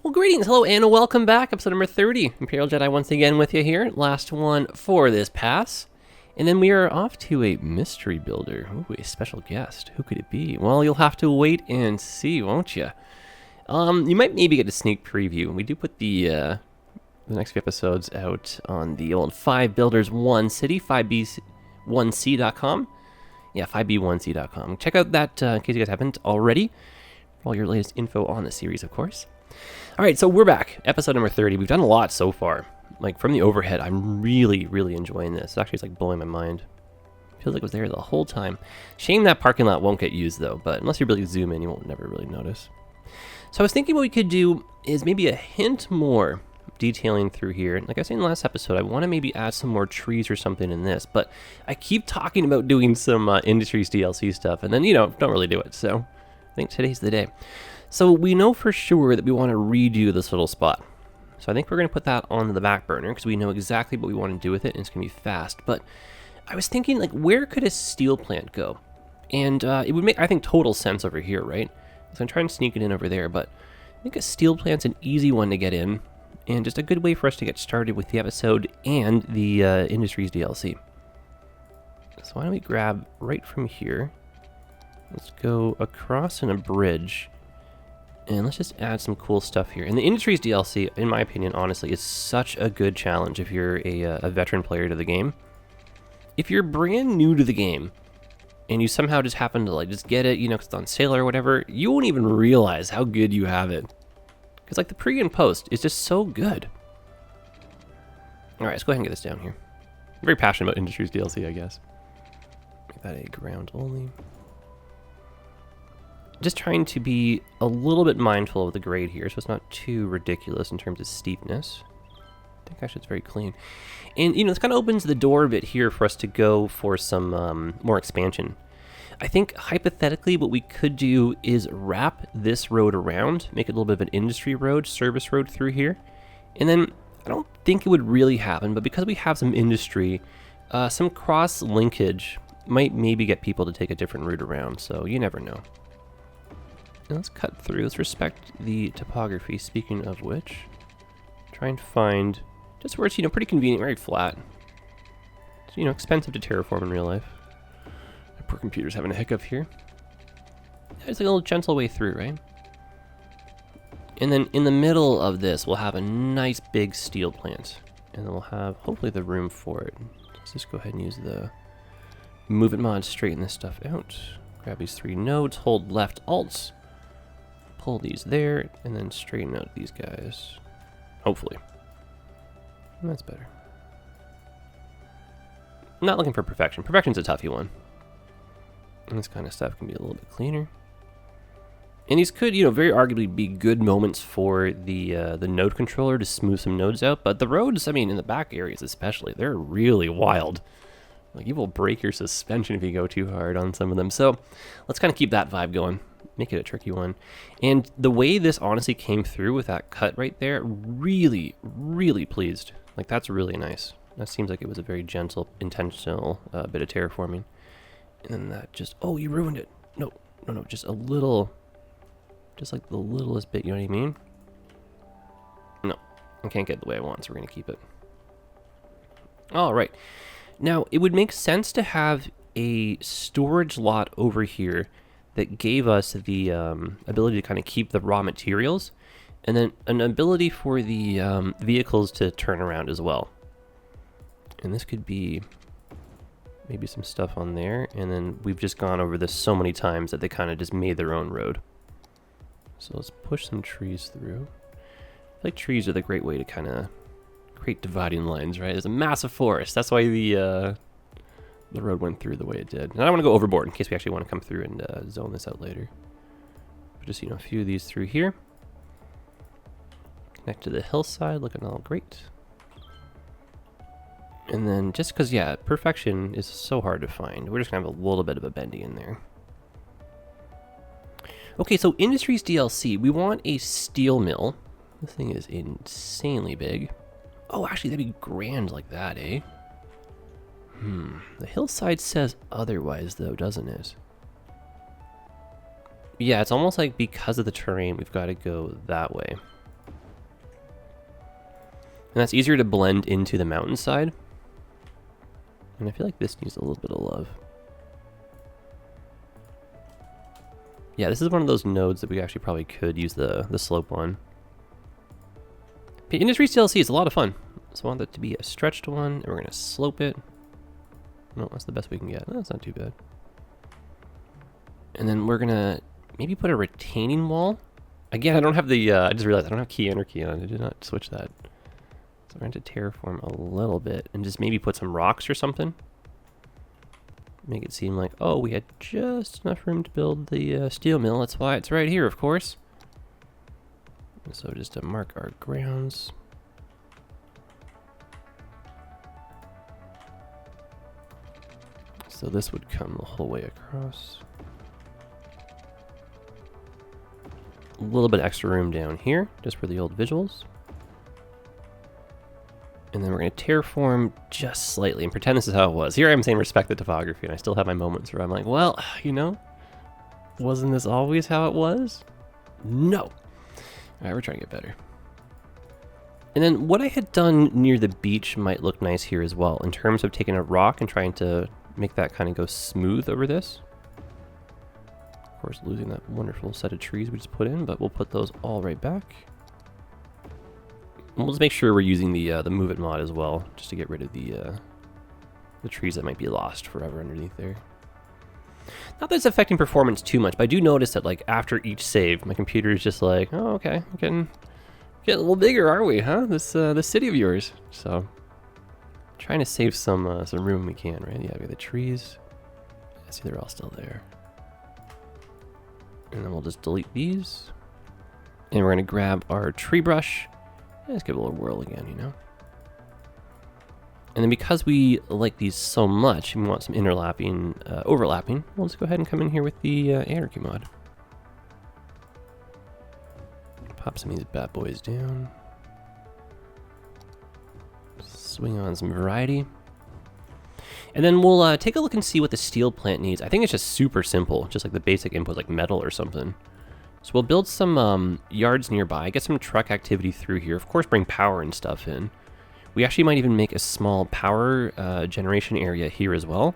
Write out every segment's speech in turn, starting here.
Well, greetings, hello, and welcome back. Episode number 30. Imperial Jedi once again with you here. Last one for this pass. And then we are off to a mystery builder. Ooh, a special guest. Who could it be? Well, you'll have to wait and see, won't you? You might maybe get a sneak preview. We do put the next few episodes out on the old 5 Builders 1 City, 5b1c.com. Yeah, 5b1c.com. Check out that in case you guys haven't already. For all your latest info on the series, of course. All right, so we're back. Episode number 30. We've done a lot so far. Like, from the overhead, I'm really, really enjoying this. Actually, it's like blowing my mind. Feels like it was there the whole time. Shame that parking lot won't get used, though. But unless you really zoom in, you won't never really notice. So I was thinking what we could do is maybe a hint more detailing through here. Like I said in the last episode, I want to maybe add some more trees or something in this. But I keep talking about doing some Industries DLC stuff, and then, don't really do it. So I think today's the day. So we know for sure that we want to redo this little spot. So I think we're going to put that on the back burner because we know exactly what we want to do with it, and it's going to be fast. But I was thinking, like, where could a steel plant go? And it would make, I think, total sense over here, right? So I'm trying to sneak it in over there, but I think a steel plant's an easy one to get in, and just a good way for us to get started with the episode and the Industries DLC. So why don't we grab right from here? Let's go across in a bridge. And let's just add some cool stuff here. And the Industries DLC, in my opinion, honestly, is such a good challenge if you're a veteran player to the game. If you're brand new to the game, and you somehow just happen to just get it, because it's on sale or whatever, you won't even realize how good you have it. Because the pre and post is just so good. All right, let's go ahead and get this down here. I'm very passionate about Industries DLC, I guess. Make that a ground only. Just trying to be a little bit mindful of the grade here, so it's not too ridiculous in terms of steepness. I think actually it's very clean. And, this kind of opens the door a bit here for us to go for some more expansion. I think, hypothetically, what we could do is wrap this road around, make it a little bit of an industry road, service road through here. And then, I don't think it would really happen, but because we have some industry, some cross-linkage might maybe get people to take a different route around, so you never know. Now let's cut through. Let's respect the topography. Speaking of which, try and find just where it's, pretty convenient, very flat. It's, expensive to terraform in real life. My poor computer's having a hiccup here. There's a little gentle way through, right? And then in the middle of this, we'll have a nice big steel plant. And then we'll have, hopefully, the room for it. Let's just go ahead and use the move it mod, straighten this stuff out. Grab these 3 nodes, hold left alt. Pull these there, and then straighten out these guys. Hopefully. And that's better. I'm not looking for perfection. Perfection's a toughy one. And this kind of stuff can be a little bit cleaner. And these could, very arguably be good moments for the node controller to smooth some nodes out. But the roads, in the back areas especially, they're really wild. You will break your suspension if you go too hard on some of them. So let's kind of keep that vibe going. Make it a tricky one. And the way this honestly came through with that cut right there, really, really pleased. That's really nice. That seems like it was a very gentle, intentional bit of terraforming. And then that just, oh, you ruined it. No, just a little, just the littlest bit, you know what I mean? No, I can't get it the way I want, so we're going to keep it. All right. Now, it would make sense to have a storage lot over here that gave us the ability to kind of keep the raw materials, and then an ability for the vehicles to turn around as well. And this could be maybe some stuff on there, and then we've just gone over this so many times that they kind of just made their own road. So let's push some trees through. I feel like trees are the great way to kind of create dividing lines, right? There's a massive forest. That's why the road went through the way it did. And I don't want to go overboard in case we actually want to come through and zone this out later. But just, a few of these through here. Connect to the hillside, looking all great. And then just because, yeah, perfection is so hard to find, we're just going to have a little bit of a bendy in there. Okay, so Industries DLC, we want a steel mill. This thing is insanely big. Oh, actually, that'd be grand like that, eh? The hillside says otherwise, though, doesn't it? Yeah, it's almost like because of the terrain, we've got to go that way. And that's easier to blend into the mountainside. And I feel like this needs a little bit of love. Yeah, this is one of those nodes that we actually probably could use the slope on. Okay, Industries DLC is a lot of fun. So I want that to be a stretched one, and we're going to slope it. No, that's the best we can get. That's not too bad. And then we're going to maybe put a retaining wall. Again, I don't have the, I just realized I don't have key anarchy on. I did not switch that. So we're going to terraform a little bit and just maybe put some rocks or something. Make it seem like, oh, we had just enough room to build the steel mill. That's why it's right here, of course. So just to mark our grounds. So this would come the whole way across. A little bit extra room down here, just for the old visuals. And then we're going to terraform just slightly and pretend this is how it was. Here I am saying respect the topography, and I still have my moments where I'm like, well, you know, wasn't this always how it was? No. All right, we're trying to get better. And then what I had done near the beach might look nice here as well, in terms of taking a rock and trying to make that kind of go smooth over this. Of course, losing that wonderful set of trees we just put in, but we'll put those all right back. And we'll just make sure we're using the move it mod as well, just to get rid of the trees that might be lost forever underneath there. Not that it's affecting performance too much, but I do notice that like after each save, my computer is just like, oh, okay, we're getting a little bigger, are we, huh? This city of yours. So trying to save some room when we can, right? Yeah, we have the trees. I see they're all still there. And then we'll just delete these. And we're gonna grab our tree brush. And just give it a little whirl again, you know? And then because we like these so much and we want some overlapping, we'll just go ahead and come in here with the anarchy mod. Pop some of these bad boys down. Swing on some variety. And then we'll take a look and see what the steel plant needs. I think it's just super simple, just like the basic inputs like metal or something. So we'll build some yards nearby, get some truck activity through here. Of course, bring power and stuff in. We actually might even make a small power generation area here as well.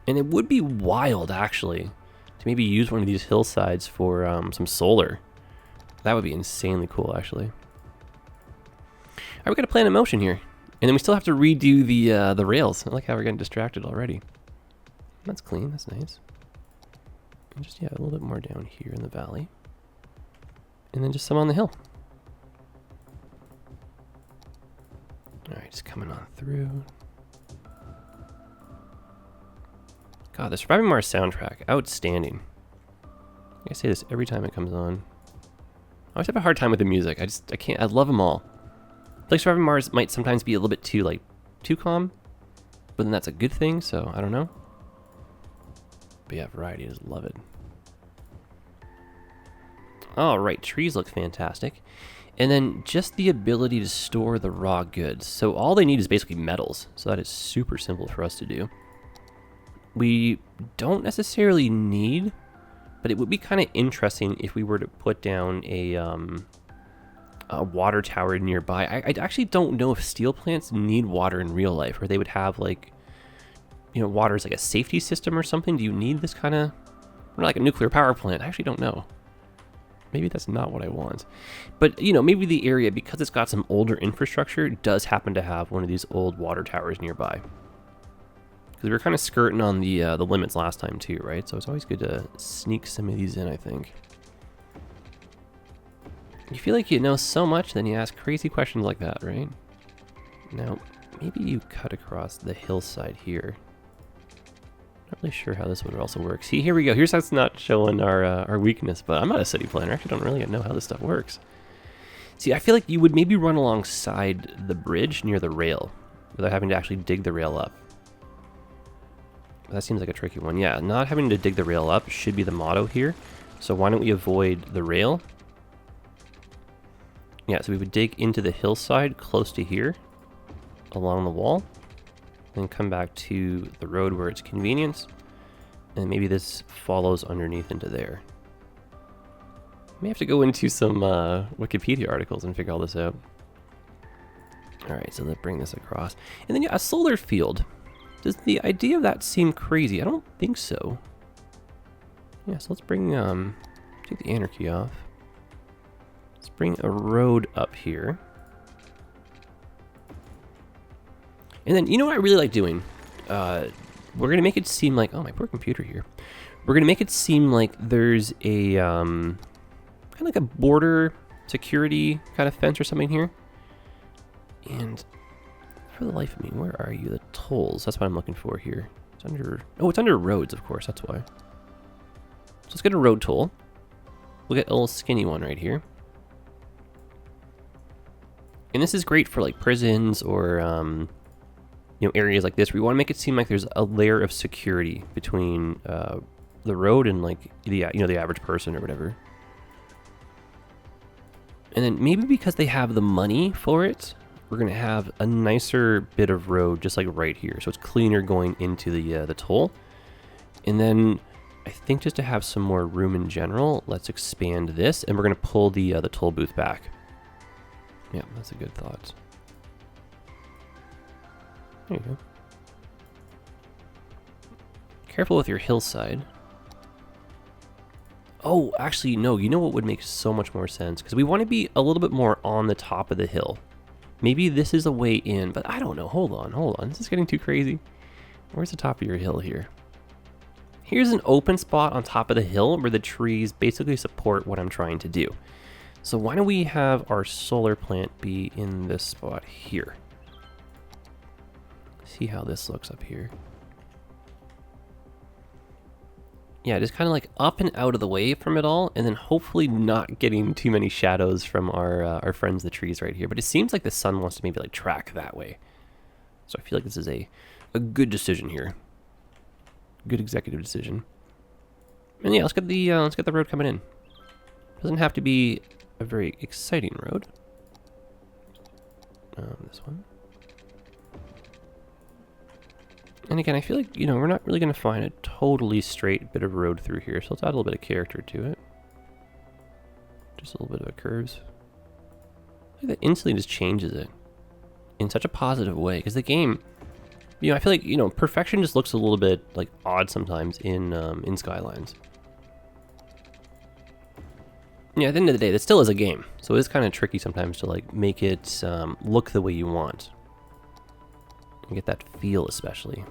And it would be wild, actually, to maybe use one of these hillsides for some solar. That would be insanely cool, actually. All right, we got a plan in motion here. And then we still have to redo the rails. I like how we're getting distracted already. That's clean, that's nice. And just, yeah, a little bit more down here in the valley. And then just some on the hill. All right, just coming on through. God, the Surviving Mars soundtrack, outstanding. I say this every time it comes on. I always have a hard time with the music. I can't, I love them all. Like Surviving Mars might sometimes be a little bit too calm, but then that's a good thing, so I don't know. But yeah, variety is love it. All right, trees look fantastic. And then just the ability to store the raw goods. So all they need is basically metals. So that is super simple for us to do. We don't necessarily need, but it would be kind of interesting if we were to put down a water tower nearby. I actually don't know if steel plants need water in real life, or they would have like, you know, water is like a safety system or something. Do you need this kind of, or like a nuclear power plant? I actually don't know. Maybe that's not what I want. But, you know, maybe the area, because it's got some older infrastructure, does happen to have one of these old water towers nearby. Because we were kind of skirting on the limits last time too, right? So it's always good to sneak some of these in, I think. You feel like you know so much, then you ask crazy questions like that, right? Now, maybe you cut across the hillside here. Not really sure how this would also work. See, here we go. Here's how it's not showing our weakness, but I'm not a city planner. I actually don't really know how this stuff works. See, I feel like you would maybe run alongside the bridge near the rail without having to actually dig the rail up. That seems like a tricky one. Yeah, not having to dig the rail up should be the motto here. So why don't we avoid the rail? Yeah, so we would dig into the hillside close to here along the wall. Then come back to the road where it's convenient, and maybe this follows underneath into there. May have to go into some Wikipedia articles and figure all this out. All right, so let's bring this across. And then, yeah, a solar field. Does the idea of that seem crazy? I don't think so. Yeah, so let's bring, take the anarchy off. Let's bring a road up here. And then, you know what I really like doing? We're going to make it seem like, oh, my poor computer here. We're going to make it seem like there's a, kind of like a border security kind of fence or something here. And for the life of me, where are you? The tolls, that's what I'm looking for here. It's under, oh, it's under roads, of course, that's why. So let's get a road toll. We'll get a little skinny one right here. And this is great for like prisons or, you know, areas like this where we want to make it seem like there's a layer of security between the road and like the, you know, the average person or whatever. And then maybe because they have the money for it, we're gonna have a nicer bit of road just like right here, so it's cleaner going into the toll. And then I think just to have some more room in general, let's expand this, and we're gonna pull the toll booth back. Yeah, that's a good thought. There you go. Careful with your hillside. Oh, actually, no, you know what would make so much more sense? Because we want to be a little bit more on the top of the hill. Maybe this is a way in, but I don't know. Hold on. This is getting too crazy. Where's the top of your hill here? Here's an open spot on top of the hill where the trees basically support what I'm trying to do. So why don't we have our solar plant be in this spot here? See how this looks up here. Yeah, just kind of like up and out of the way from it all, and then hopefully not getting too many shadows from our friends the trees right here. But it seems like the sun wants to maybe like track that way. So I feel like this is a good decision here. Good executive decision. And yeah, let's get the road coming in. Doesn't have to be a very exciting road. This one. And again, I feel like, you know, we're not really going to find a totally straight bit of road through here, so let's add a little bit of character to it. Just a little bit of a curves. I think that instantly just changes it in such a positive way, because the game, you know, I feel like, you know, perfection just looks a little bit like odd sometimes in Skylines. Yeah, at the end of the day, that still is a game, so it's kind of tricky sometimes to like make it look the way you want. And get that feel, especially.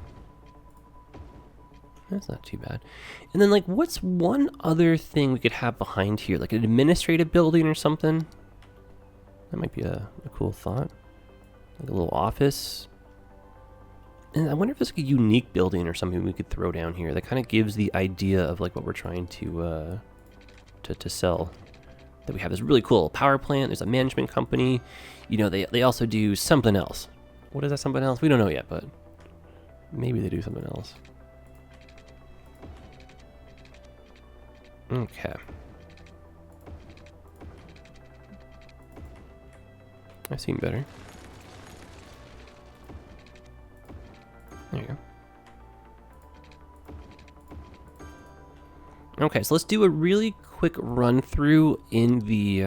That's not too bad. And then, like, what's one other thing we could have behind here? Like an administrative building or something? That might be a cool thought. Like a little office. And I wonder if there's like a unique building or something we could throw down here that kind of gives the idea of like what we're trying to sell. That we have this really cool power plant. There's a management company. You know, they also do something else. What is that something else? We don't know yet, but maybe they do something else. Okay. I've seen better. There you go. Okay, so let's do a really quick run through in the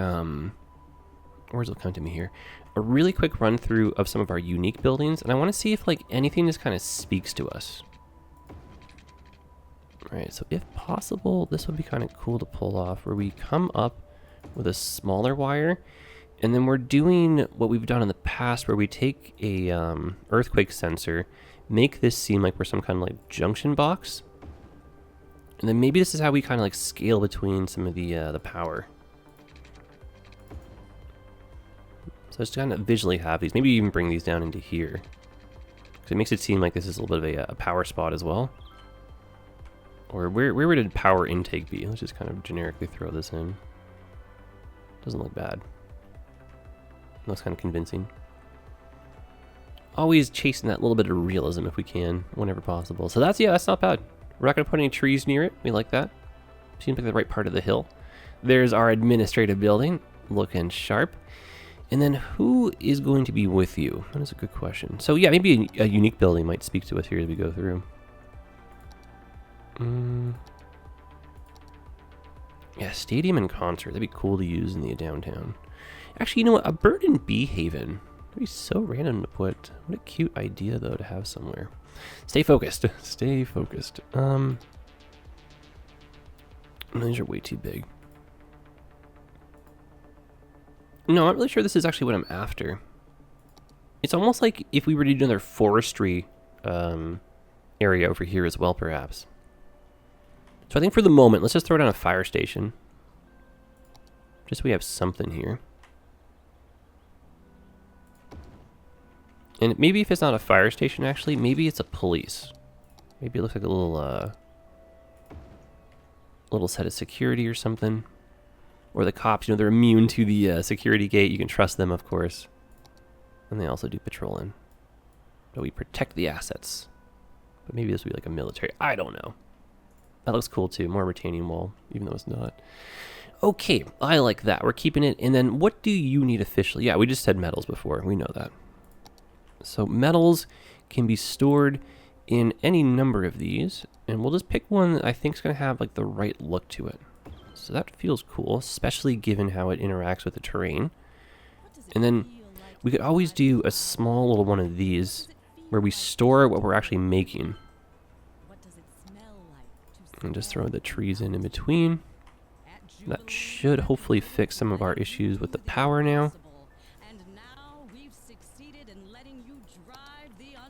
where's it come to me here? A really quick run through of some of our unique buildings, and I want to see if like anything just kind of speaks to us. All right, so if possible, this would be kind of cool to pull off, where we come up with a smaller wire, and then we're doing what we've done in the past, where we take a earthquake sensor, make this seem like we're some kind of like junction box, and then maybe this is how we kind of like scale between some of the power. So just kind of visually have these. Maybe even bring these down into here, because it makes it seem like this is a little bit of a power spot as well. Or where would power intake be? Let's just kind of generically throw this in. Doesn't look bad. Looks kind of convincing. Always chasing that little bit of realism if we can, whenever possible. So that's not bad. We're not going to put any trees near it. We like that. Seems like the right part of the hill. There's our administrative building, looking sharp. And then who is going to be with you? That is a good question. So yeah, maybe a unique building might speak to us here as we go through. Yeah, stadium and concert. That'd be cool to use in the downtown. Actually, you know what? A bird and bee haven. That'd be so random to put. What a cute idea, though, to have somewhere. Stay focused. Stay focused. These are way too big. No, I'm not really sure this is actually what I'm after. It's almost like if we were to do another forestry area over here as well, perhaps. So I think for the moment, let's just throw down a fire station. Just so we have something here. And maybe if it's not a fire station, actually, maybe it's a police. Maybe it looks like a little set of security or something. Or the cops, you know, they're immune to the security gate. You can trust them, of course. And they also do patrolling. But we protect the assets. But maybe this would be like a military. I don't know. That looks cool too. More retaining wall, even though it's not. Okay, I like that. We're keeping it. And then what do you need officially? Yeah, we just said metals before. We know that. So metals can be stored in any number of these. And we'll just pick one that I think is going to have like the right look to it. So that feels cool, especially given how it interacts with the terrain. And then we could always do a small little one of these where we store what we're actually making. And just throw the trees in between. That should hopefully fix some of our issues with the power now.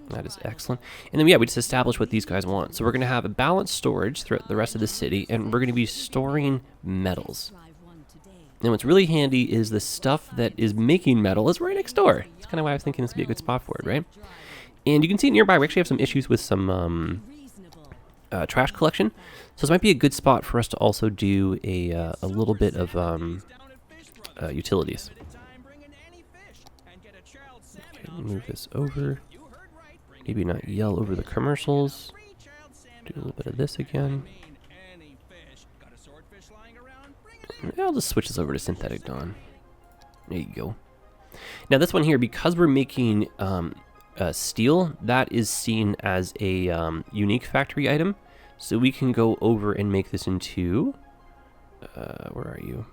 That is excellent. And then, yeah, we just established what these guys want. So we're going to have a balanced storage throughout the rest of the city, and we're going to be storing metals. And what's really handy is the stuff that is making metal is right next door. That's kind of why I was thinking this would be a good spot for it, right? And you can see nearby, we actually have some issues with some trash collection. So this might be a good spot for us to also do a little bit of utilities. Okay, move this over. Maybe not yell over the commercials. Do a little bit of this again. Yeah, I'll just switch this over to synthetic dawn. There you go. Now this one here, because we're making steel, that is seen as a unique factory item. So we can go over and make this into, where are you?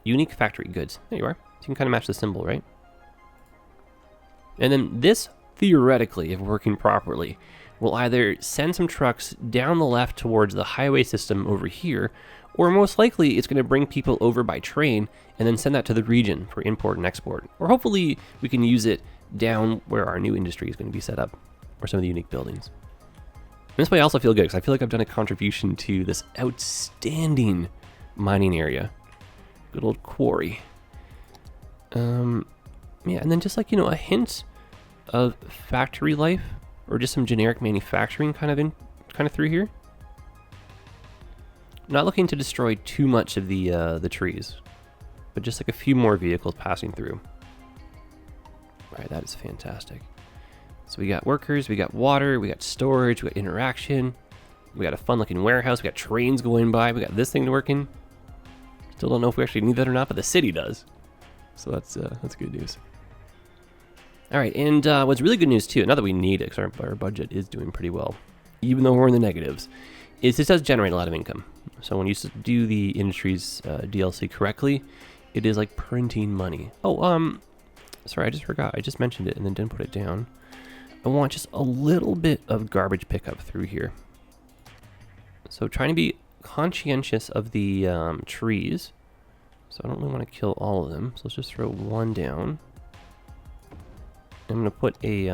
Unique factory goods. There you are. So you can kind of match the symbol, right? And then this, theoretically, if working properly, will either send some trucks down the left towards the highway system over here, or most likely it's going to bring people over by train and then send that to the region for import and export. Or hopefully we can use it down where our new industry is going to be set up, or some of the unique buildings. And this way I also feel good, because I feel like I've done a contribution to this outstanding mining area. Good old quarry. Yeah, and then just like, you know, a hint of factory life, or just some generic manufacturing kind of through here. Not looking to destroy too much of the trees, but just like a few more vehicles passing through. All right, that is fantastic. So we got workers, we got water, we got storage, we got interaction, we got a fun looking warehouse, we got trains going by, we got this thing working. Still don't know if we actually need that or not, but the city does. So that's good news. All right, and what's really good news too, not that we need it, because our budget is doing pretty well, even though we're in the negatives, is this does generate a lot of income. So when you do the industries DLC correctly, it is like printing money. Oh, sorry, I just forgot. I just mentioned it and then didn't put it down. I want just a little bit of garbage pickup through here. So trying to be conscientious of the trees. So I don't really want to kill all of them. So let's just throw one down. I'm going to put a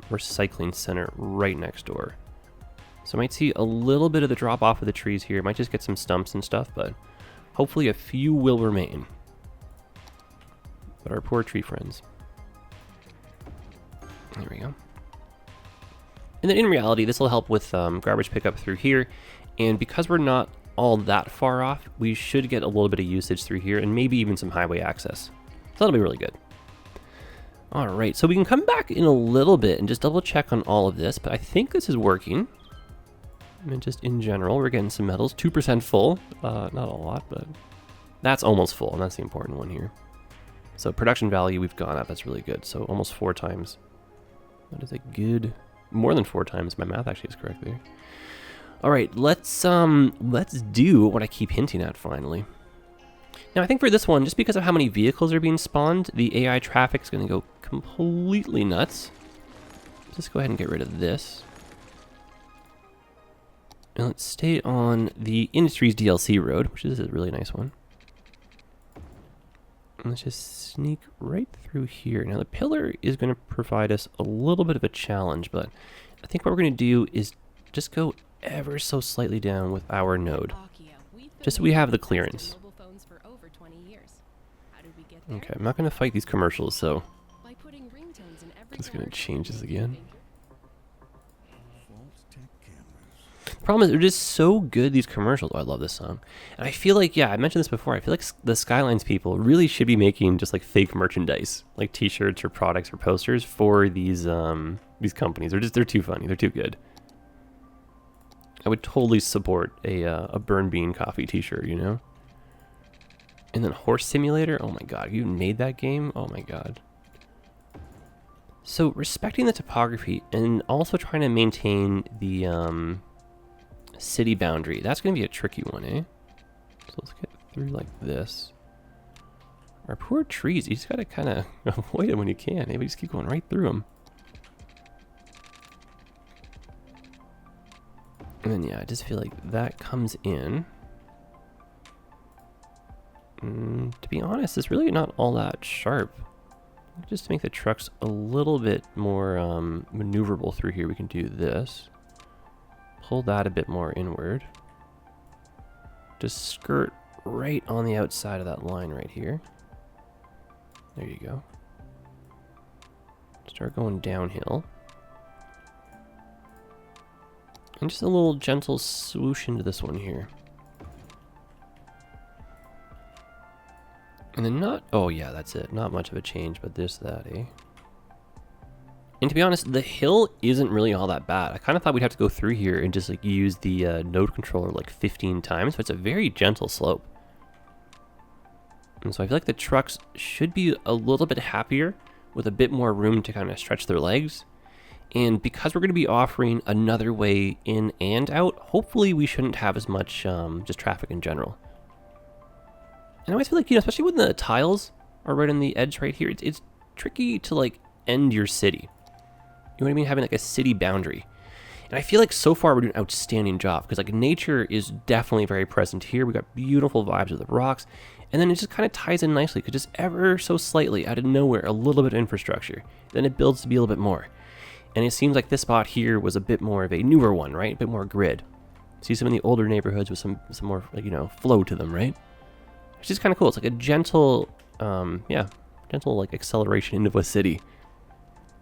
recycling center right next door. So I might see a little bit of the drop off of the trees here. Might just get some stumps and stuff, but hopefully a few will remain. But our poor tree friends. There we go. And then in reality, this will help with garbage pickup through here. And because we're not all that far off, we should get a little bit of usage through here and maybe even some highway access. So that'll be really good. All right, so we can come back in a little bit and just double check on all of this, but I think this is working. I mean, just in general, we're getting some metals, 2% full, not a lot, but that's almost full, and that's the important one here. So production value, we've gone up, that's really good. So almost 4 times. That is a good, more than 4 times, my math actually is correct there. All right, let's do what I keep hinting at finally. Now I think for this one, just because of how many vehicles are being spawned, the AI traffic is going to go completely nuts. Just go ahead and get rid of this. And let's stay on the Industries DLC road, which is a really nice one. And let's just sneak right through here. Now the pillar is going to provide us a little bit of a challenge, but I think what we're going to do is just go ever so slightly down with our node. Just so we have the clearance. Okay, I'm not going to fight these commercials, so I'm just going to change this again. The problem is they're just so good, these commercials. Oh, I love this song. And I feel like, yeah, I mentioned this before, I feel like the Skylines people really should be making just like fake merchandise, like t-shirts or products or posters for these companies. They're too funny. They're too good. I would totally support a Burn Bean Coffee t-shirt, you know? And then Horse Simulator. Oh my god, you made that game? Oh my god. So respecting the topography and also trying to maintain the city boundary. That's going to be a tricky one, eh? So let's get through like this. Our poor trees. You just got to kind of avoid them when you can. Maybe just keep going right through them. And then, yeah, I just feel like that comes in. To be honest, it's really not all that sharp. Just to make the trucks a little bit more maneuverable through here, we can do this. Pull that a bit more inward. Just skirt right on the outside of that line right here. There you go. Start going downhill. And just a little gentle swoosh into this one here. And then not, oh yeah, that's it. Not much of a change, but this, that, eh? And to be honest, the hill isn't really all that bad. I kind of thought we'd have to go through here and just like use the node controller like 15 times, but it's a very gentle slope. And so I feel like the trucks should be a little bit happier with a bit more room to kind of stretch their legs. And because we're going to be offering another way in and out, hopefully we shouldn't have as much just traffic in general. And I always feel like, you know, especially when the tiles are right on the edge right here, it's tricky to like end your city. You know what I mean? Having like a city boundary. And I feel like so far we're doing an outstanding job because like nature is definitely very present here. We got beautiful vibes of the rocks. And then it just kind of ties in nicely because just ever so slightly out of nowhere, a little bit of infrastructure. Then it builds to be a little bit more. And it seems like this spot here was a bit more of a newer one, right? A bit more grid. See some of the older neighborhoods with some more, like, you know, flow to them, right? It's just kind of cool. It's like a gentle, gentle like acceleration into a city.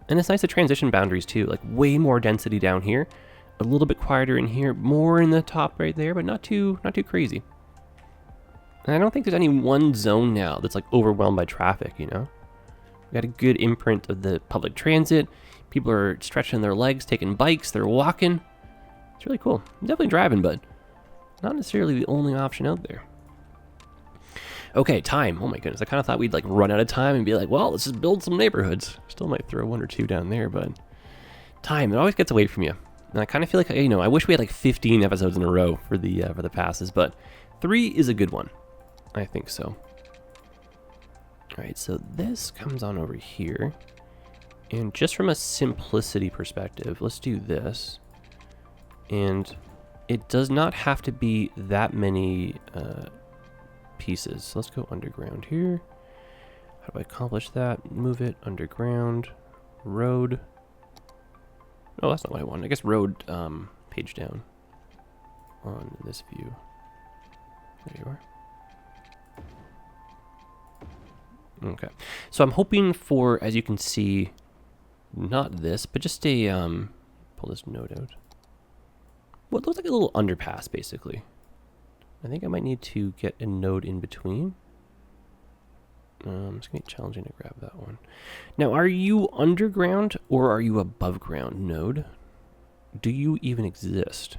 And it's nice to transition boundaries too, like way more density down here, a little bit quieter in here, more in the top right there, but not too crazy. And I don't think there's any one zone now that's like overwhelmed by traffic, you know? We got a good imprint of the public transit. People are stretching their legs, taking bikes, they're walking. It's really cool. I'm definitely driving, but not necessarily the only option out there. Okay, time. Oh my goodness. I kind of thought we'd like run out of time and be like, well, let's just build some neighborhoods. Still might throw one or two down there, but time, it always gets away from you. And I kind of feel like, you know, I wish we had like 15 episodes in a row for the passes, but 3 is a good one. I think so. All right, so this comes on over here. And just from a simplicity perspective, let's do this. And it does not have to be that many pieces. So let's go underground here. How do I accomplish that? Move it underground. Road. Oh, that's not what I wanted. I guess road page down on this view. There you are. Okay. So I'm hoping for, as you can see, not this, but just a, pull this node out. What looks like a little underpass, basically. I think I might need to get a node in between. It's going to be challenging to grab that one. Now, are you underground or are you above ground node? Do you even exist?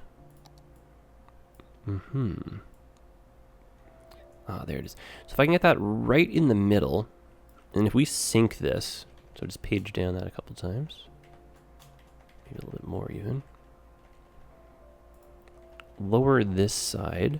Ah, there it is. So if I can get that right in the middle, and if we sync this, so just page down that a couple times. Maybe a little bit more even. Lower this side.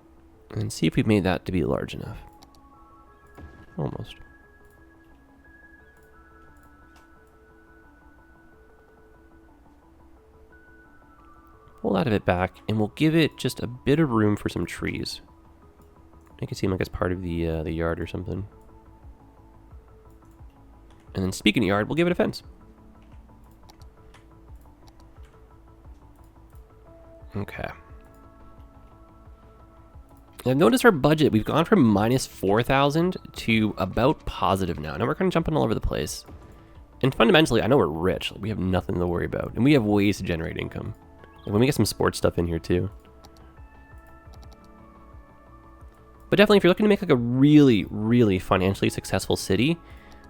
And see if we've made that to be large enough. Almost. Pull that a bit back, and we'll give it just a bit of room for some trees. Make it seem like it's part of the yard or something. And then speaking of yard, we'll give it a fence. Okay. I've noticed our budget, we've gone from minus 4,000 to about positive now. Now we're kind of jumping all over the place. And fundamentally, I know we're rich. We have nothing to worry about. And we have ways to generate income. And when we get some sports stuff in here too. But definitely, if you're looking to make like a really, really financially successful city,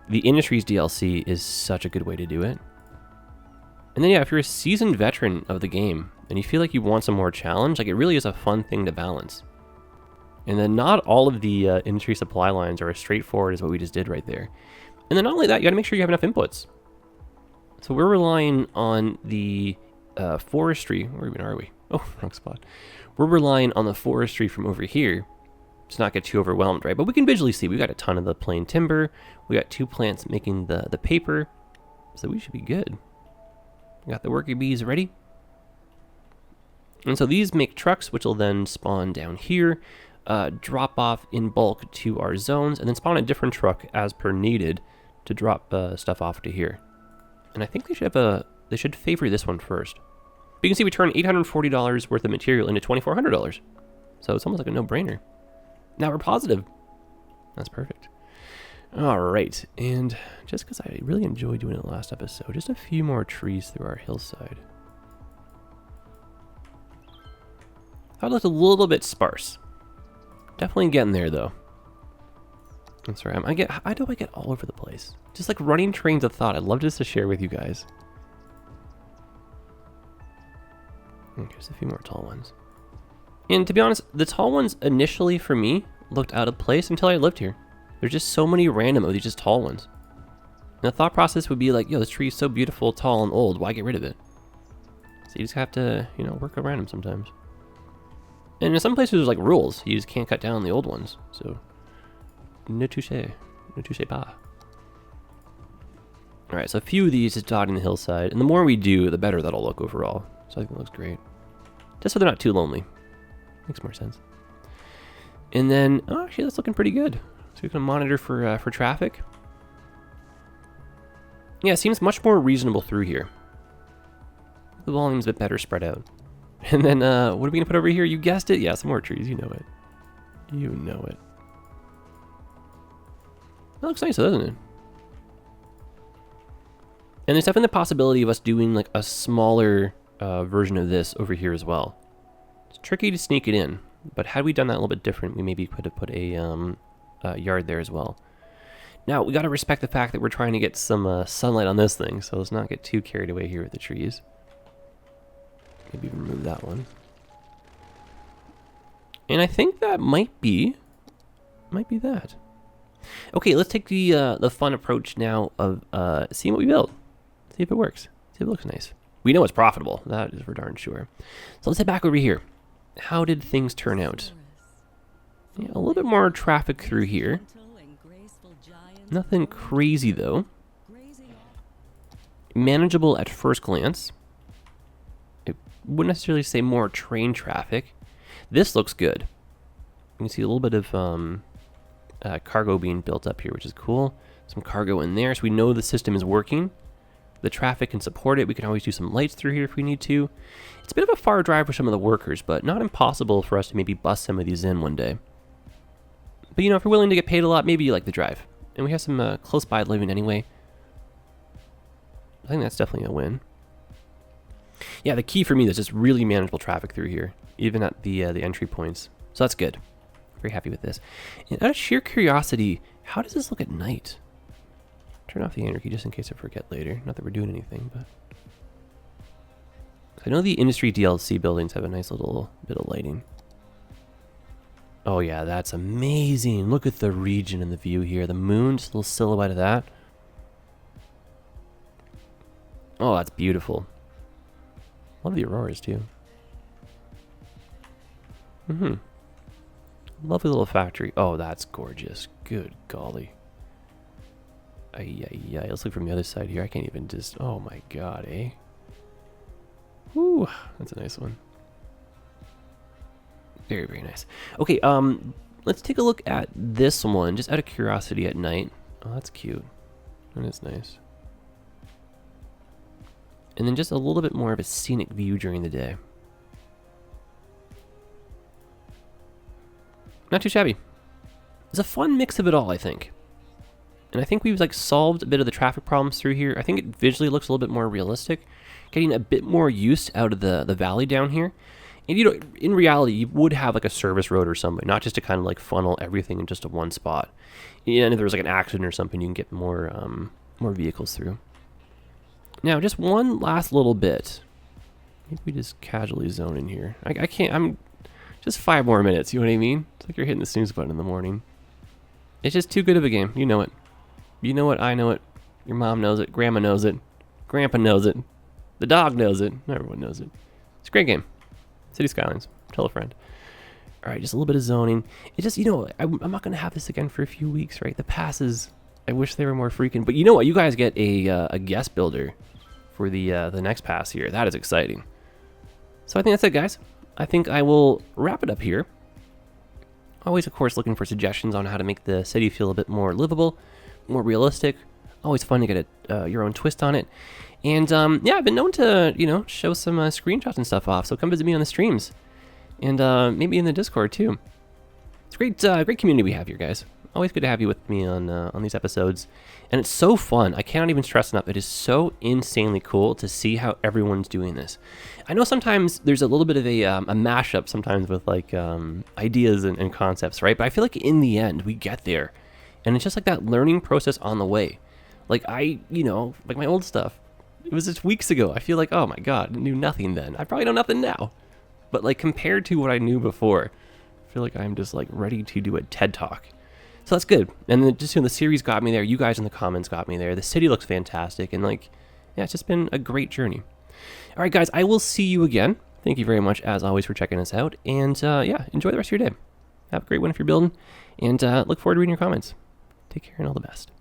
the Industries DLC is such a good way to do it. And then yeah, if you're a seasoned veteran of the game and you feel like you want some more challenge, like it really is a fun thing to balance. And then not all of the industry supply lines are as straightforward as what we just did right there. And then not only that, you gotta make sure you have enough inputs. So we're relying on the forestry, where even are we? Oh, wrong spot. We're relying on the forestry from over here to not get too overwhelmed, right? But we can visually see we got a ton of the plain timber. We got 2 plants making the paper. So we should be good. We got the worker bees ready. And so these make trucks, which will then spawn down here. Drop off in bulk to our zones, and then spawn a different truck as per needed to drop stuff off to here. And I think they should favor this one first. But you can see we turn $840 worth of material into $2,400. So it's almost like a no-brainer. Now we're positive. That's perfect. All right, and just because I really enjoyed doing it last episode, just a few more trees through our hillside. That looked a little bit sparse. Definitely getting there though. I'm sorry, I know I get all over the place. Just like running trains of thought. I'd love just to share with you guys. Okay, just a few more tall ones. And to be honest, the tall ones initially for me looked out of place until I lived here. There's just so many random of these just tall ones. And the thought process would be like, yo, this tree is so beautiful, tall, and old. Why get rid of it? So you just have to, you know, work around them sometimes. And in some places there's like rules. You just can't cut down the old ones. So, ne touche pas. All right, so a few of these is dotting the hillside. And the more we do, the better that'll look overall. So I think it looks great. Just so they're not too lonely. Makes more sense. And then, oh, actually that's looking pretty good. So we can monitor for traffic. Yeah, it seems much more reasonable through here. The volume's a bit better spread out. And then, what are we gonna put over here? You guessed it. Yeah, some more trees. You know it. You know it. That looks nice, doesn't it? And there's definitely the possibility of us doing like a smaller version of this over here as well. It's tricky to sneak it in, but had we done that a little bit different, we maybe could have put a yard there as well. Now, we got to respect the fact that we're trying to get some sunlight on this thing, so let's not get too carried away here with the trees. Maybe remove that one. And I think that might be that. Okay, let's take the fun approach now of seeing what we build. See if it works. See if it looks nice. We know it's profitable. That is for darn sure. So let's head back over here. How did things turn out? Yeah, a little bit more traffic through here. Nothing crazy though. Manageable at first glance. I wouldn't necessarily say more train traffic. This looks good. You can see a little bit of cargo being built up here, which is cool. Some cargo in there, so we know the system is working. The traffic can support it. We can always do some lights through here if we need to. It's a bit of a far drive for some of the workers, but not impossible for us to maybe bust some of these in one day. But you know, if you're willing to get paid a lot, maybe you like the drive. And we have some close by living anyway. I think that's definitely a win. Yeah, the key for me is just really manageable traffic through here, even at the entry points. So that's good. Very happy with this. And out of sheer curiosity, how does this look at night? Turn off the anarchy just in case I forget later. Not that we're doing anything, but I know the industry DLC buildings have a nice little bit of lighting. Oh yeah, that's amazing. Look at the region and the view here. The moon, just a little silhouette of that. Oh, that's beautiful. Love the auroras too. Lovely little factory. Oh, that's gorgeous. Good golly. Yeah. Let's look from the other side here. I can't even just... Oh my god, eh? Ooh, that's a nice one. Very, very nice. Okay, let's take a look at this one, just out of curiosity at night. Oh, that's cute. That is nice. And then just a little bit more of a scenic view during the day. Not too shabby. It's a fun mix of it all, I think. And I think we've like solved a bit of the traffic problems through here. I think it visually looks a little bit more realistic, getting a bit more use out of the valley down here. And you know, in reality, you would have like a service road or something, not just to kind of like funnel everything in just a one spot. And if there was like an accident or something, you can get more vehicles through. Now, just one last little bit. Maybe we just casually zone in here. I can't. I'm just 5 more minutes. You know what I mean? It's like you're hitting the snooze button in the morning. It's just too good of a game. You know it. You know it. I know it. Your mom knows it. Grandma knows it. Grandpa knows it. The dog knows it. Everyone knows it. It's a great game. Cities Skylines. Tell a friend. All right, just a little bit of zoning. It just, you know, I'm not going to have this again for a few weeks, right? The passes, I wish they were more frequent. But you know what? You guys get a guest builder for the next pass here. That is exciting. So I think that's it, guys. I think I will wrap it up here. Always, of course, looking for suggestions on how to make the city feel a bit more livable, more realistic. Always fun to get your own twist on it. And yeah, I've been known to, you know, show some screenshots and stuff off. So come visit me on the streams, and maybe in the Discord too. It's a great community we have here, guys. Always good to have you with me on these episodes, and it's so fun. I cannot even stress enough. It is so insanely cool to see how everyone's doing this. I know sometimes there's a little bit of a mashup sometimes with like ideas and concepts, right? But I feel like in the end we get there, and it's just like that learning process on the way. Like you know, like my old stuff. It was just weeks ago. I feel like, oh my god, I knew nothing then. I probably know nothing now. But like compared to what I knew before, I feel like I'm just like ready to do a TED Talk. So that's good. And then just, you know, the series got me there. You guys in the comments got me there. The city looks fantastic. And like, yeah, it's just been a great journey. All right, guys, I will see you again. Thank you very much, as always, for checking us out. And yeah, enjoy the rest of your day. Have a great one if you're building. And look forward to reading your comments. Take care and all the best.